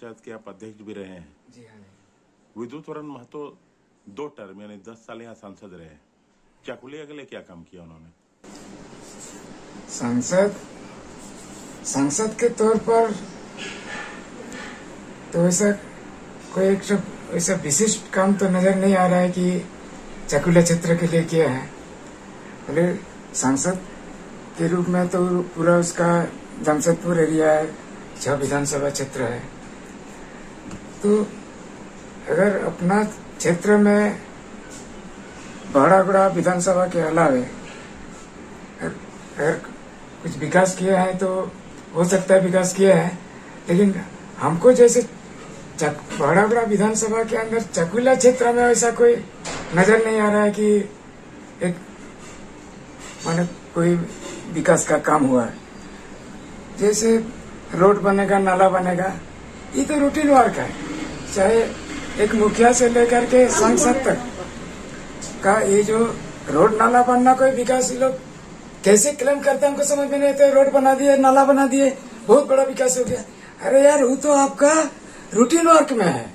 पंचायत के आप अध्यक्ष भी रहे हैं। जी हाँ। विद्युत वरण महतो 2 टर्म यानी 10 साल यहाँ सांसद रहे। चाकुलिया के लिए क्या काम किया उन्होंने? सांसद के तौर पर तो ऐसा कोई ऐसा विशिष्ट काम तो नजर नहीं आ रहा है कि चाकुलिया क्षेत्र के लिए किया है। पहले सांसद के रूप में तो पूरा उसका जमशेदपुर एरिया है, 6 विधानसभा क्षेत्र है। तो अगर अपना क्षेत्र में बड़ागुड़ा विधानसभा के अलावे अगर कुछ विकास किए हैं तो हो सकता है विकास किए हैं, लेकिन हमको जैसे बड़ागुड़ा विधानसभा के अंदर चाकुलिया क्षेत्र में ऐसा कोई नजर नहीं आ रहा है कि एक माने कोई विकास का काम हुआ है। जैसे रोड बनेगा, नाला बनेगा, ये तो रूटीन वर्क है। चाहे एक मुखिया से लेकर के सांसद तक का ये जो रोड नाला बनना कोई विकास, लोग कैसे क्लेम करते हैं हमको समझ में नहीं आता। रोड बना दिए, नाला बना दिए, बहुत बड़ा विकास हो गया। अरे यार, वो तो आपका रूटीन वर्क में है,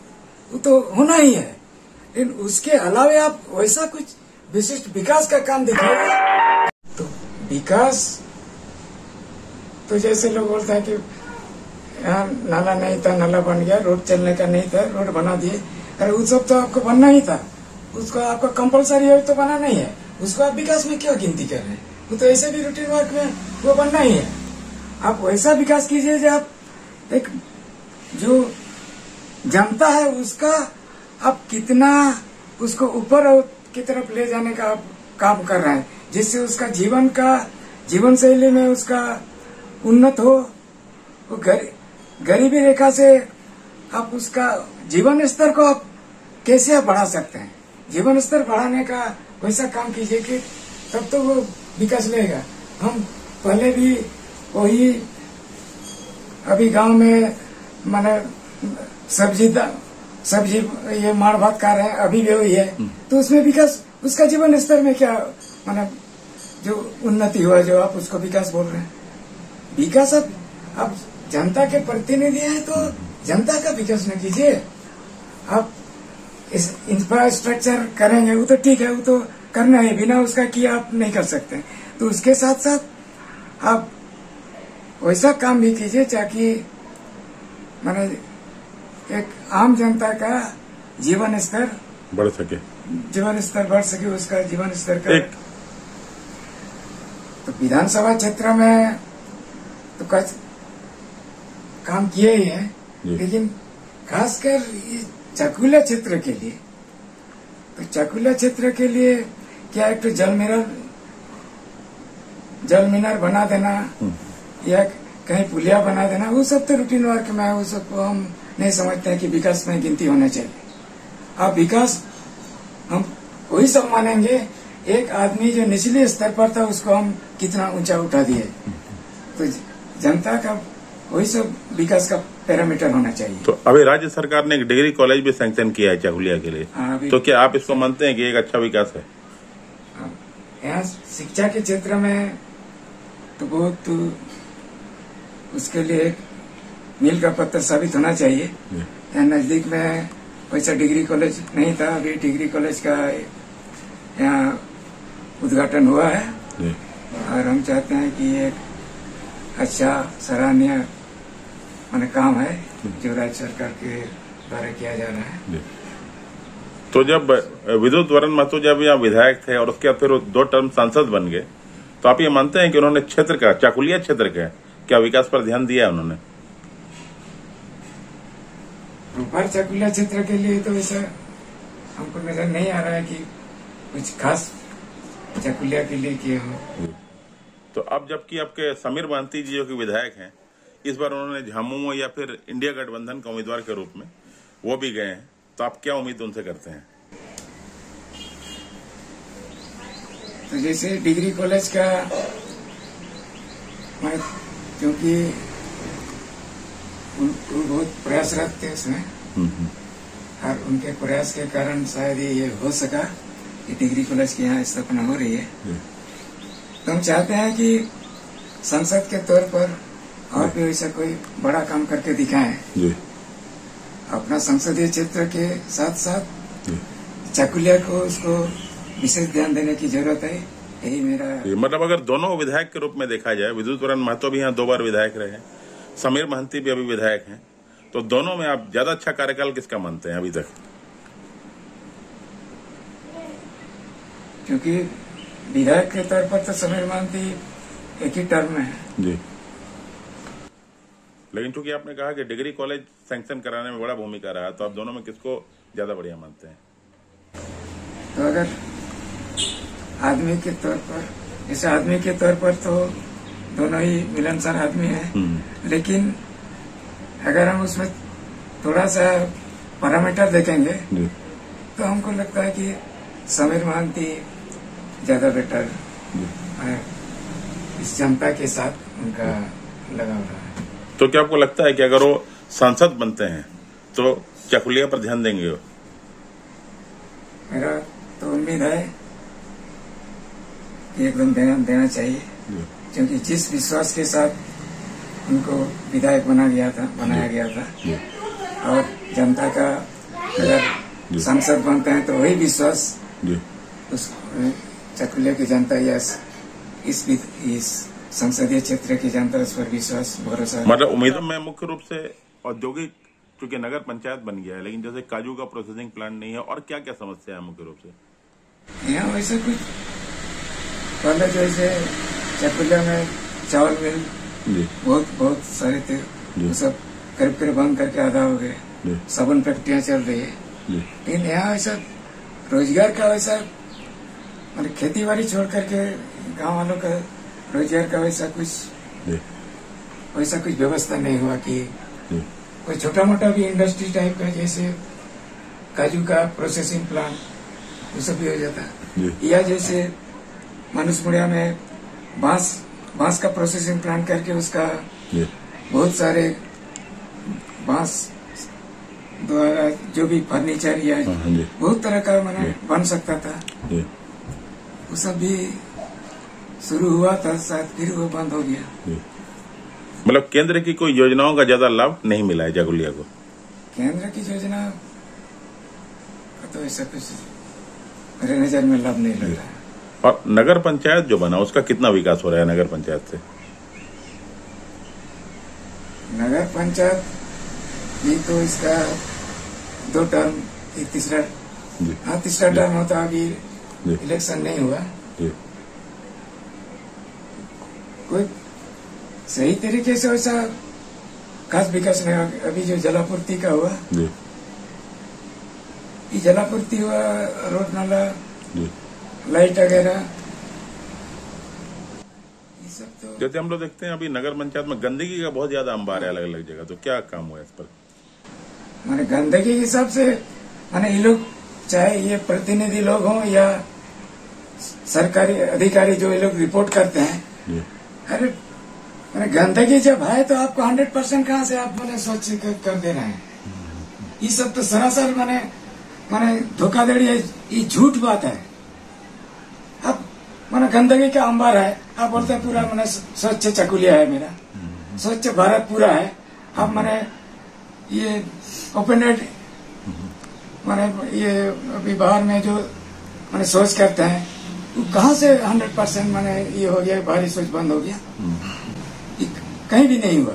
वो तो होना ही है। लेकिन उसके अलावे आप वैसा कुछ विशिष्ट विकास का काम दिखाइए। तो विकास तो जैसे लोग बोलते हैं कि यहाँ नाला नहीं था, नाला बन गया, रोड चलने का नहीं था, रोड बना दिए। अरे उस सब तो आपको बनना ही था, उसको आपका कंपलसरी है तो बना नहीं है, उसको आप विकास में क्यों गिनती कर रहे हैं? वो तो ऐसे भी रूटीन वर्क में वो बनना ही है। आप वैसा विकास कीजिए जो आप एक जो जनता है उसका आप कितना उसको ऊपर की तरफ ले जाने का आप काम कर रहे हैं, जिससे उसका जीवन शैली में उसका उन्नत हो। वो गरीबी रेखा से आप उसका जीवन स्तर को आप कैसे आप बढ़ा सकते हैं? जीवन स्तर बढ़ाने का वैसा काम कीजिए कि तब तो वो विकास लेगा। हम पहले भी वही अभी गांव में माने सब्जी ये मार भात खा रहे हैं, अभी भी वही है। तो उसमें विकास, उसका जीवन स्तर में क्या माने जो उन्नति हुआ, जो आप उसको विकास बोल रहे हैं? विकास आप जनता के प्रतिनिधि हैं तो जनता का विकास न कीजिए। आप इस इंफ्रास्ट्रक्चर करेंगे वो तो ठीक है, वो तो करना है, बिना उसका किया आप नहीं कर सकते। तो उसके साथ साथ आप वैसा काम भी कीजिए ताकि माने एक आम जनता का जीवन स्तर बढ़ सके, उसका जीवन स्तर का। तो विधानसभा क्षेत्र में तो कुछ काम किए ही है, लेकिन खासकर चाकुलिया क्षेत्र के लिए, तो चाकुलिया क्षेत्र के लिए क्या एक तो जल मीनार बना देना या कहीं पुलिया बना देना, वो सब तो रूटीन वर्क में है। वो सब को हम नहीं समझते हैं कि विकास में गिनती होना चाहिए। अब विकास हम वही सब मानेंगे एक आदमी जो निचले स्तर पर था उसको हम कितना ऊंचा उठा दिए। तो जनता का वही सब विकास का पैरामीटर होना चाहिए। तो अभी राज्य सरकार ने एक डिग्री कॉलेज भी सैंक्शन किया है चाकुलिया के लिए, तो क्या आप इसको मानते हैं कि एक अच्छा विकास है? यहाँ शिक्षा के क्षेत्र में तो बहुत उसके लिए एक मील का पत्थर साबित होना चाहिए। यहाँ नजदीक में वैसा डिग्री कॉलेज नहीं था, अभी डिग्री कॉलेज का यहाँ उद्घाटन हुआ है और हम चाहते हैं कि एक अच्छा सराहनीय माने काम है जो राज्य सरकार के द्वारा किया जा रहा है। तो जब विद्युत वरण महतो जब यहाँ विधायक थे और उसके बाद फिर 2 टर्म सांसद बन गए, तो आप ये मानते हैं कि उन्होंने क्षेत्र का, चाकुलिया क्षेत्र का क्या विकास पर ध्यान दिया उन्होंने? चाकुलिया क्षेत्र के लिए तो ऐसा हमको नजर नहीं आ रहा है कि कुछ खास चाकुलिया के लिए किया हो। तो अब जबकि आपके समीर बंती जी जो कि विधायक हैं, इस बार उन्होंने झामुमो या फिर इंडिया गठबंधन के उम्मीदवार के रूप में वो भी गए हैं, तो आप क्या उम्मीद उनसे करते हैं? तो जैसे डिग्री कॉलेज का क्योंकि वो बहुत प्रयासरत थे उसमें और उनके प्रयास के कारण शायद ये हो सका कि डिग्री कॉलेज की यहाँ स्थापना हो रही है। तो हम चाहते हैं कि संसद के तौर पर और भी ऐसा कोई बड़ा काम करके दिखाएं अपना संसदीय क्षेत्र के साथ साथ चाकुलिया को उसको विशेष ध्यान देने की जरूरत है। यही मेरा मतलब अगर दोनों विधायक के रूप में देखा जाए, विद्युत वरण महतो भी यहाँ 2 बार विधायक रहे हैं, समीर महंती भी अभी विधायक हैं, तो दोनों में आप ज्यादा अच्छा कार्यकाल किसका मानते हैं अभी तक? क्योंकि विधायक के तौर पर तो समीर महंती एक ही टर्म में है जी, लेकिन चूंकि आपने कहा कि डिग्री कॉलेज सैंक्शन कराने में बड़ा भूमिका रहा, तो आप दोनों में किसको ज्यादा बढ़िया मानते हैं? तो अगर आदमी के तौर पर, जैसे आदमी के तौर पर तो दोनों ही मिलनसार आदमी हैं, लेकिन अगर हम उसमें थोड़ा सा पैरामीटर देखेंगे तो हमको लगता है कि समीर महंती ज्यादा बेटर है, इस जनता के साथ उनका लगाव रहा है। तो क्या आपको लगता है कि अगर वो सांसद बनते हैं तो चाकुलिया पर ध्यान देंगे? मेरा तो उम्मीद है कि एकदम ध्यान देना चाहिए, क्योंकि जिस विश्वास के साथ उनको विधायक बनाया गया था और जनता का अगर सांसद बनते हैं तो वही विश्वास उस चाकुलिया की जनता या इस संसदीय क्षेत्र की जनता उस पर विश्वास भरोसा, मतलब उम्मीद में मुख्य रूप से औद्योगिक, क्योंकि नगर पंचायत बन गया है, लेकिन जैसे काजू का प्रोसेसिंग प्लांट नहीं है, और क्या क्या समस्या है मुख्य रूप से यहाँ? वैसे कुछ पहले जैसे चाकुलिया में चावल मिल बहुत सारे थे, वो सब करीब बंद करके आधा हो गए, साबुन फैक्ट्रियां चल रही है, लेकिन यहाँ वैसा रोजगार का वैसा मतलब खेती बाड़ी छोड़ करके गांव वालों का रोजगार का वैसा कुछ व्यवस्था नहीं हुआ कि कोई छोटा मोटा भी इंडस्ट्री टाइप का, जैसे काजू का प्रोसेसिंग प्लांट वो सब भी हो जाता, या जैसे मनुष्यमुड़िया में बांस का प्रोसेसिंग प्लांट करके उसका बहुत सारे बांस द्वारा जो भी फर्नीचर या बहुत तरह का मैंने बन सकता था, वो सब भी शुरू हुआ था, शायद फिर वो बंद हो गया। मतलब केंद्र की कोई योजनाओं का ज्यादा लाभ नहीं मिला है चाकुलिया को? केंद्र की योजना का तो ऐसा कुछ मेरे नजर में लाभ नहीं लग रहा है। और नगर पंचायत जो बना उसका कितना विकास हो रहा है नगर पंचायत से? नगर पंचायत भी तो इसका 2 टर्म, तीसरा टर्म होता, अभी इलेक्शन नहीं हुआ, कोई सही तरीके से वैसा खास विकास नहीं हुआ। अभी जो जलापूर्ति का हुआ, ये जलापूर्ति हुआ, रोड नाला, लाइट वगैरह, ये सब तो जैसे हम लोग देखते हैं अभी नगर पंचायत में गंदगी का बहुत ज्यादा अंबार है अलग अलग जगह, तो क्या काम हुआ इस पर? माने गंदगी के हिसाब से माने ये लोग, चाहे ये प्रतिनिधि लोग हों या सरकारी अधिकारी, जो ये लोग रिपोर्ट करते हैं, अरे मैंने गंदगी जब है तो आपको 100% कहाँ से आप मैंने स्वच्छ कर दे रहे हैं? ये सब तो सरासर मैंने धोखाधड़ी है, ये झूठ बात है। अब मैंने गंदगी का अंबार है, आप बोलते हैं पूरा मैंने स्वच्छ चाकुलिया है, मेरा स्वच्छ भारत पूरा है। अब मैंने ये ओपन एड मैंने ये अभी बाहर में जो मैंने शौच करते हैं, वो कहाँ से 100% मैंने ये हो गया, बाहरी शौच बंद हो गया? कहीं भी नहीं हुआ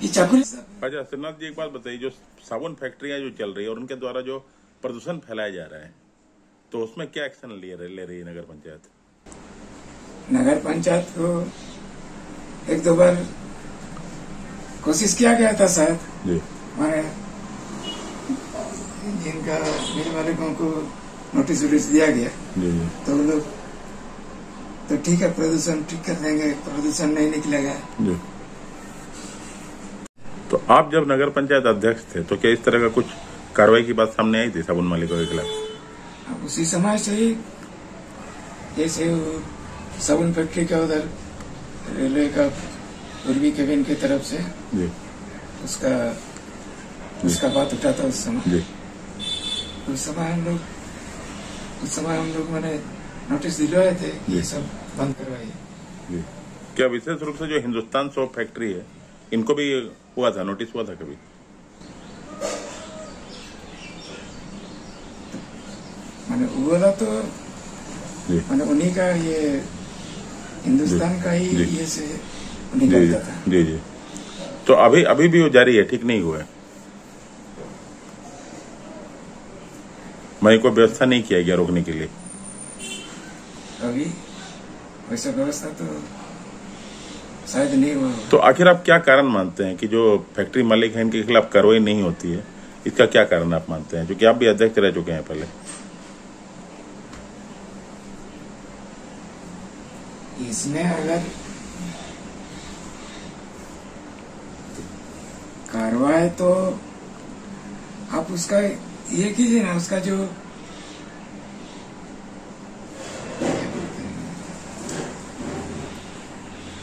ये चाकुलिया। अच्छा श्रीनाथ जी, एक बात बताइए, जो साबुन फैक्ट्रियां जो चल रही है और उनके द्वारा जो प्रदूषण फैलाया जा रहा है, तो उसमें क्या एक्शन ले रही है नगर पंचायत? नगर पंचायत को 1-2 बार कोशिश किया गया था शायद, मैंने जिनका मिल मालिकों को नोटिस दिया गया, तो वो लोग तो ठीक है प्रदूषण ठीक कर देंगे, प्रदूषण नहीं निकलेगा। तो आप जब नगर पंचायत अध्यक्ष थे तो क्या इस तरह का कुछ कार्रवाई की बात सामने आई थी साबुन मालिकों के खिलाफ? उसी समय से ही जैसे साबुन फैक्ट्री का उधर रेलवे का पूर्वी केबिन की तरफ से उसका बात उठा था उस समय। उस समय हम लोग मैंने नोटिस दिलवाए थे कि ये सब बंद करवाइए। क्या विशेष रूप से जो हिंदुस्तान सोप फैक्ट्री है, इनको भी हुआ था, नोटिस हुआ था कभी? मैंने वो वाला तो जी मैंने उन्हीं का ये हिंदुस्तान का ही जी। ये से उन्हीं जी का था। जी जी। तो अभी भी वो जारी है, ठीक नहीं हुआ है? वहीं कोई व्यवस्था नहीं किया गया रोकने के लिए? अभी वैसा व्यवस्था तो शायद नहीं हुआ। तो आखिर आप क्या कारण मानते हैं कि जो फैक्ट्री मालिक है इनके खिलाफ कार्रवाई नहीं होती है? इसका क्या कारण आप मानते हैं, क्योंकि आप भी अध्यक्ष रह चुके हैं पहले? इसमें अगर कार्रवाई तो आप उसका ये कीजिए ना, उसका जो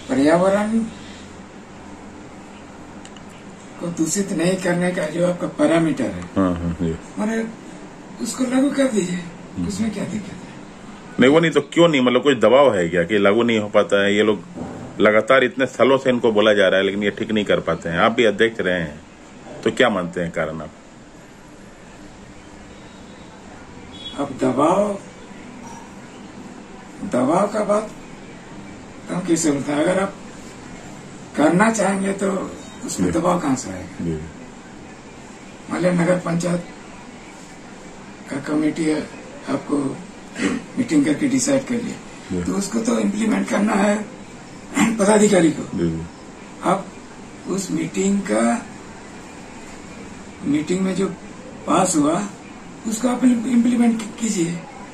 पर्यावरण को दूषित नहीं करने का जो आपका पैरामीटर है, हाँ जी। मैंने उसको लागू कर दीजिए, उसमें क्या दिक्कत है? नहीं वो नहीं तो क्यों नहीं, मतलब कुछ दबाव है क्या कि लागू नहीं हो पाता है? ये लोग लगातार इतने सालों से इनको बोला जा रहा है लेकिन ये ठीक नहीं कर पाते हैं। आप भी अध्यक्ष रहे हैं, तो क्या मानते हैं कारण आप? अब दबाव का बात तो कैसे होता है? अगर आप करना चाहेंगे तो उसमें दबाव कहाँ से आएगा? जी मान लिया नगर पंचायत का कमेटी है, आपको मीटिंग करके डिसाइड कर लिया, तो उसको तो इम्प्लीमेंट करना है पदाधिकारी को। जी आप उस मीटिंग में जो पास हुआ उसको आप इम्प्लीमेंट कीजिए।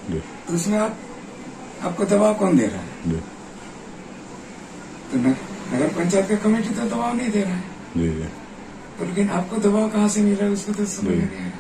जी तो उसमें आपको दबाव कौन दे रहा है? जी तो नगर पंचायत का कमेटी तो दबाव नहीं दे रहा है, जी जी। तो लेकिन आपको दबाव कहाँ से मिल रहा है उसको तो समझ जी। में नहीं आ रहा।